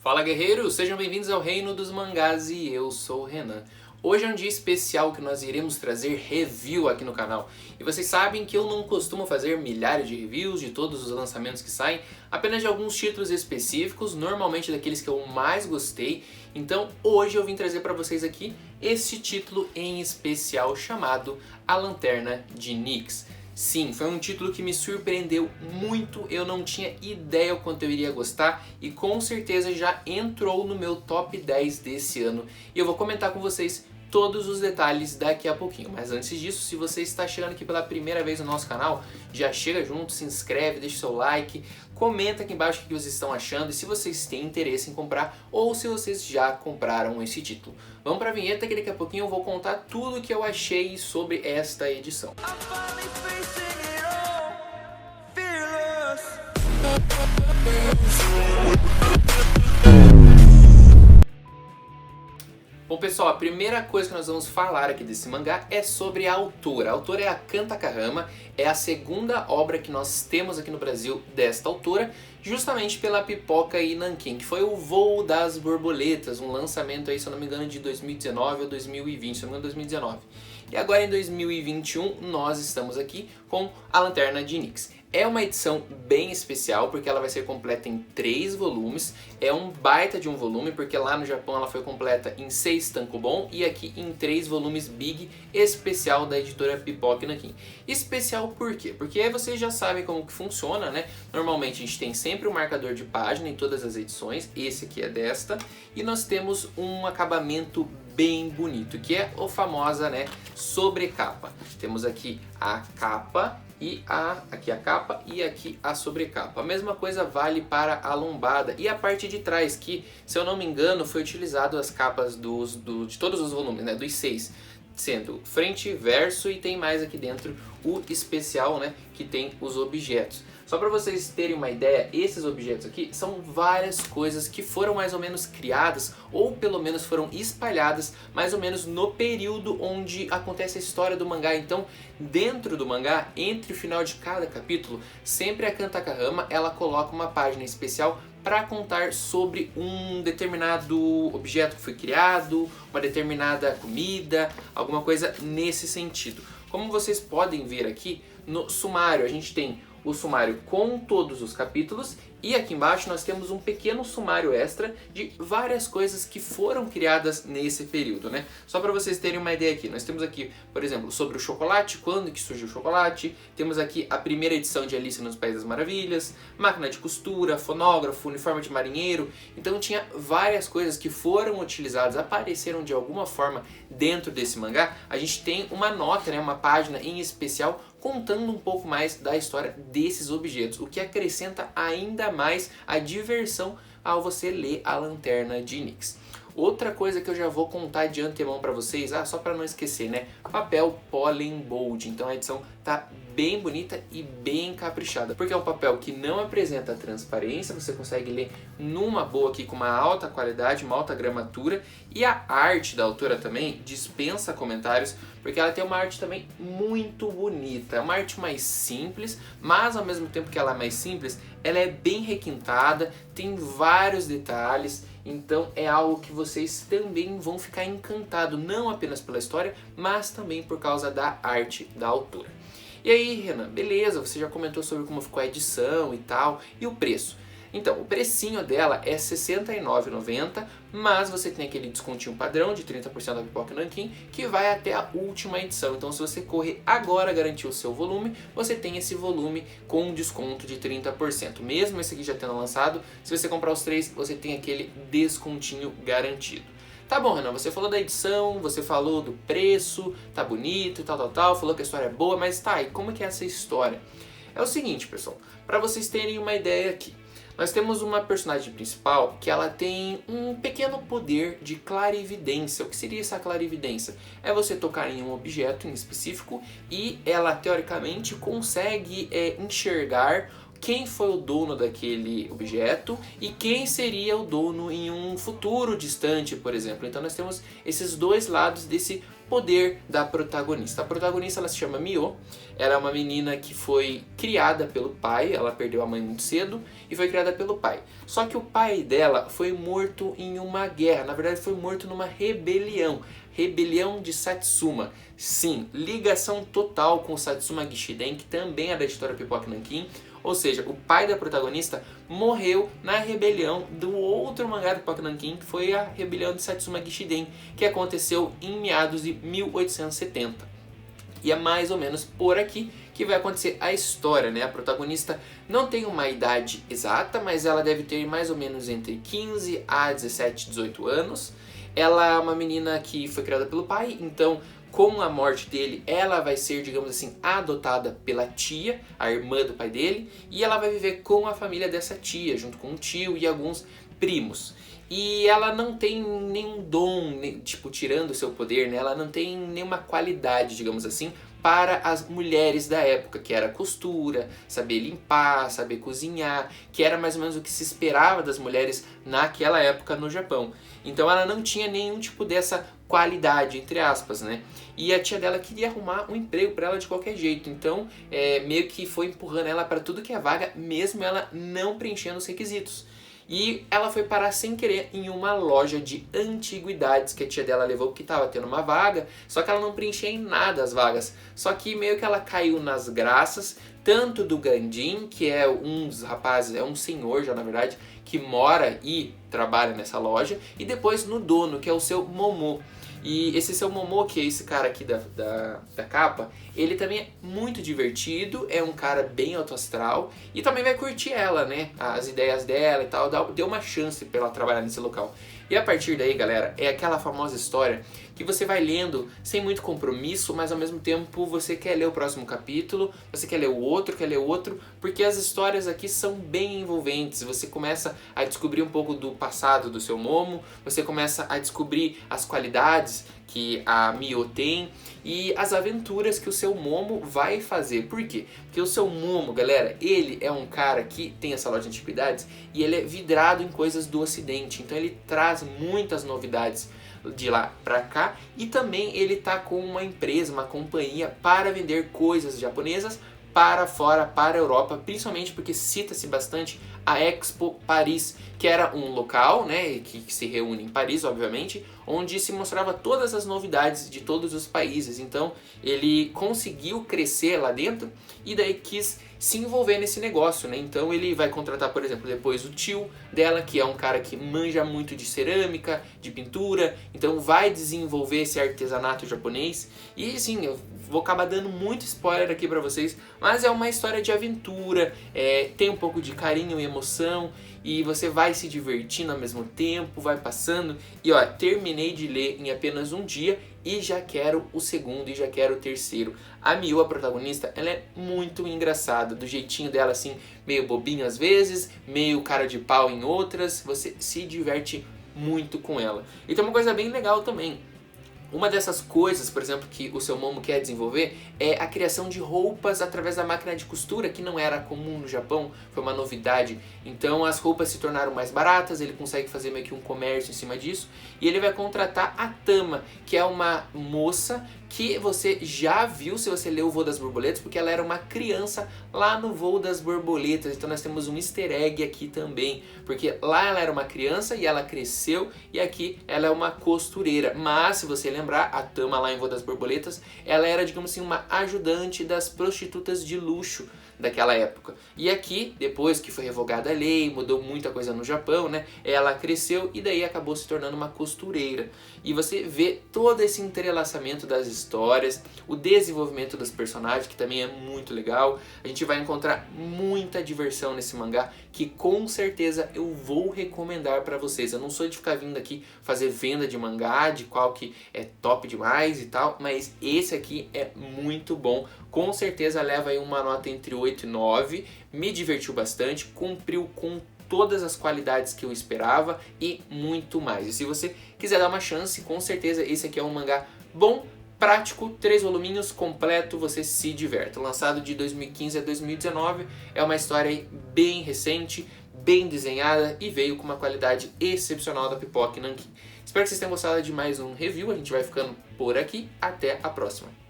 Fala guerreiros, sejam bem-vindos ao Reino dos Mangás e eu sou o Renan. Hoje é um dia especial que nós iremos trazer review aqui no canal. E vocês sabem que eu não costumo fazer milhares de reviews de todos os lançamentos que saem, apenas de alguns títulos específicos, normalmente daqueles que eu mais gostei. Então hoje eu vim trazer para vocês aqui esse título em especial chamado A Lanterna de Nyx. Sim, foi um título que me surpreendeu muito, eu não tinha ideia o quanto eu iria gostar e com certeza já entrou no meu top 10 desse ano. E eu vou comentar com vocês todos os detalhes daqui a pouquinho. Mas antes disso, se você está chegando aqui pela primeira vez no nosso canal, já chega junto, se inscreve, deixa seu like, comenta aqui embaixo o que vocês estão achando e se vocês têm interesse em comprar ou se vocês já compraram esse título. Vamos para a vinheta que daqui a pouquinho eu vou contar tudo o que eu achei sobre esta edição. Bom pessoal, a primeira coisa que nós vamos falar aqui desse mangá é sobre a autora. A autora é a Kan Takahama, é a segunda obra que nós temos aqui no Brasil desta autora, justamente pela Pipoca e Nanquim, que foi o Voo das Borboletas, um lançamento aí, se eu não me engano, de 2019 ou 2020, se eu não me engano 2019. E agora em 2021 nós estamos aqui com A Lanterna de Nyx. É uma edição bem especial porque ela vai ser completa em 3 volumes. É um baita de um volume porque lá no Japão ela foi completa em 6 tankobon e aqui em 3 volumes big especial da editora Pipoca e Nanquim. Especial por quê? Porque aí vocês já sabem como que funciona, né? Normalmente a gente tem sempre um marcador de página em todas as edições. Esse aqui é desta. E nós temos um acabamento bem bonito, que é a famosa, né, sobrecapa. Temos aqui a capa e aqui a capa e aqui a sobrecapa. A mesma coisa vale para a lombada e a parte de trás, que, se eu não me engano, foi utilizado as capas de todos os volumes, né, dos 6, sendo frente, verso e tem mais aqui dentro o especial, né, que tem os objetos. Só para vocês terem uma ideia, esses objetos aqui são várias coisas que foram mais ou menos criadas ou pelo menos foram espalhadas mais ou menos no período onde acontece a história do mangá. Então, dentro do mangá, entre o final de cada capítulo, sempre a Kan Takahama ela coloca uma página especial para contar sobre um determinado objeto que foi criado, uma determinada comida, alguma coisa nesse sentido. Como vocês podem ver aqui no sumário, a gente tem o sumário com todos os capítulos e aqui embaixo nós temos um pequeno sumário extra de várias coisas que foram criadas nesse período, né? Só para vocês terem uma ideia aqui, nós temos aqui, por exemplo, sobre o chocolate, quando que surgiu o chocolate, temos aqui a primeira edição de Alice nos Países das Maravilhas, máquina de costura, fonógrafo, uniforme de marinheiro, então tinha várias coisas que foram utilizadas, apareceram de alguma forma dentro desse mangá. A gente tem uma nota, né, uma página em especial contando um pouco mais da história desses objetos, o que acrescenta ainda mais a diversão ao você ler A Lanterna de Nyx. Outra coisa que eu já vou contar de antemão para vocês, só para não esquecer, né? Papel Pollen Bold. Então a edição tá bem bonita e bem caprichada, porque é um papel que não apresenta transparência, você consegue ler numa boa aqui com uma alta qualidade, uma alta gramatura, e a arte da autora também dispensa comentários, porque ela tem uma arte também muito bonita, é uma arte mais simples, mas ao mesmo tempo que ela é mais simples, ela é bem requintada, tem vários detalhes. Então é algo que vocês também vão ficar encantados, não apenas pela história, mas também por causa da arte da autora. E aí, Renan, beleza, você já comentou sobre como ficou a edição e tal, e o preço. Então, o precinho dela é R$ 69,90, mas você tem aquele descontinho padrão de 30% da Pipoca Nanquim, que vai até a última edição. Então, se você correr agora garantir o seu volume, você tem esse volume com desconto de 30%. Mesmo esse aqui já tendo lançado, se você comprar os 3, você tem aquele descontinho garantido. Tá bom, Renan, você falou da edição, você falou do preço, tá bonito e tal, falou que a história é boa, mas tá, e como que é essa história? É o seguinte, pessoal, para vocês terem uma ideia aqui. Nós temos uma personagem principal que ela tem um pequeno poder de clarividência. O que seria essa clarividência? É você tocar em um objeto em específico e ela, teoricamente, consegue enxergar quem foi o dono daquele objeto e quem seria o dono em um futuro distante, por exemplo. Então nós temos esses dois lados desse poder da protagonista. A protagonista ela se chama Mio, ela é uma menina que foi criada pelo pai, ela perdeu a mãe muito cedo e foi criada pelo pai. Só que o pai dela foi morto em uma guerra, na verdade foi morto numa rebelião. Rebelião de Satsuma. Sim, ligação total com o Satsuma Gishiden, que também é da editora Pipoca Nankin. Ou seja, o pai da protagonista morreu na rebelião do outro mangá do Pipoca Nankin, que foi a rebelião de Satsuma Gishiden, que aconteceu em meados de 1870. E é mais ou menos por aqui que vai acontecer a história, né? A protagonista não tem uma idade exata, mas ela deve ter mais ou menos entre 15 a 17, 18 anos. Ela é uma menina que foi criada pelo pai, então com a morte dele, ela vai ser, digamos assim, adotada pela tia, a irmã do pai dele, e ela vai viver com a família dessa tia, junto com o tio e alguns primos. E ela não tem nenhum dom, tipo, tirando o seu poder, né? Ela não tem nenhuma qualidade, digamos assim, para as mulheres da época, que era costura, saber limpar, saber cozinhar, que era mais ou menos o que se esperava das mulheres naquela época no Japão. Então ela não tinha nenhum tipo dessa qualidade, entre aspas, né? E a tia dela queria arrumar um emprego para ela de qualquer jeito, então meio que foi empurrando ela para tudo que é vaga, mesmo ela não preenchendo os requisitos. E ela foi parar sem querer em uma loja de antiguidades que a tia dela levou porque estava tendo uma vaga, só que ela não preenchia em nada as vagas. Só que meio que ela caiu nas graças, tanto do Gandin, que é um dos rapazes, é um senhor já na verdade, que mora e trabalha nessa loja, e depois no dono, que é o seu Momo. E esse seu Momo, que é esse cara aqui da capa, ele também é muito divertido, é um cara bem alto astral e também vai curtir ela, né? As ideias dela e tal, deu uma chance pra ela trabalhar nesse local. E a partir daí, galera, é aquela famosa história que você vai lendo sem muito compromisso, mas ao mesmo tempo você quer ler o próximo capítulo, você quer ler o outro, porque as histórias aqui são bem envolventes. Você começa a descobrir um pouco do passado do seu Momo, você começa a descobrir as qualidades que a Mio tem e as aventuras que o seu Momo vai fazer. Por quê? Porque o seu Momo, galera, ele é um cara que tem essa loja de antiguidades e ele é vidrado em coisas do ocidente, então ele traz muitas novidades de lá pra cá e também ele tá com uma empresa, uma companhia para vender coisas japonesas para fora, para a Europa, principalmente porque cita-se bastante a Expo Paris, que era um local, né, que se reúne em Paris, obviamente, onde se mostrava todas as novidades de todos os países. Então ele conseguiu crescer lá dentro e daí quis se envolver nesse negócio, né? Então ele vai contratar, por exemplo, depois o tio dela, que é um cara que manja muito de cerâmica, de pintura, então vai desenvolver esse artesanato japonês. E sim, eu vou acabar dando muito spoiler aqui pra vocês, mas é uma história de aventura, tem um pouco de carinho e emoção, e você vai se divertindo ao mesmo tempo, vai passando. E ó, terminei de ler em apenas um dia e já quero o segundo e já quero o terceiro. A Mio, a protagonista, ela é muito engraçada, do jeitinho dela assim, meio bobinho às vezes, meio cara de pau em outras, você se diverte muito com ela. E tem uma coisa bem legal também. Uma dessas coisas, por exemplo, que o seu Momo quer desenvolver é a criação de roupas através da máquina de costura, que não era comum no Japão, foi uma novidade. Então as roupas se tornaram mais baratas, ele consegue fazer meio que um comércio em cima disso, e ele vai contratar a Tama, que é uma moça que você já viu se você leu o Voo das Borboletas, porque ela era uma criança lá no Voo das Borboletas. Então nós temos um easter egg aqui também, porque lá ela era uma criança e ela cresceu, e aqui ela é uma costureira. Mas se você lembrar, a Tama lá em Voo das Borboletas, ela era, digamos assim, uma ajudante das prostitutas de luxo daquela época. E aqui, depois que foi revogada a lei, mudou muita coisa no Japão, né? Ela cresceu e daí acabou se tornando uma costureira. E você vê todo esse entrelaçamento das histórias, o desenvolvimento dos personagens, que também é muito legal. A gente vai encontrar muita diversão nesse mangá, que com certeza eu vou recomendar para vocês. Eu não sou de ficar vindo aqui fazer venda de mangá, de qual que é top demais e tal, mas esse aqui é muito bom. Com certeza leva aí uma nota entre 8 e 9, me divertiu bastante, cumpriu com todas as qualidades que eu esperava e muito mais. E se você quiser dar uma chance, com certeza esse aqui é um mangá bom, prático, 3 voluminhos, completo, você se diverte. Lançado de 2015 a 2019, é uma história aí bem recente, bem desenhada e veio com uma qualidade excepcional da pipoca Nanquim. Espero que vocês tenham gostado de mais um review, a gente vai ficando por aqui, até a próxima.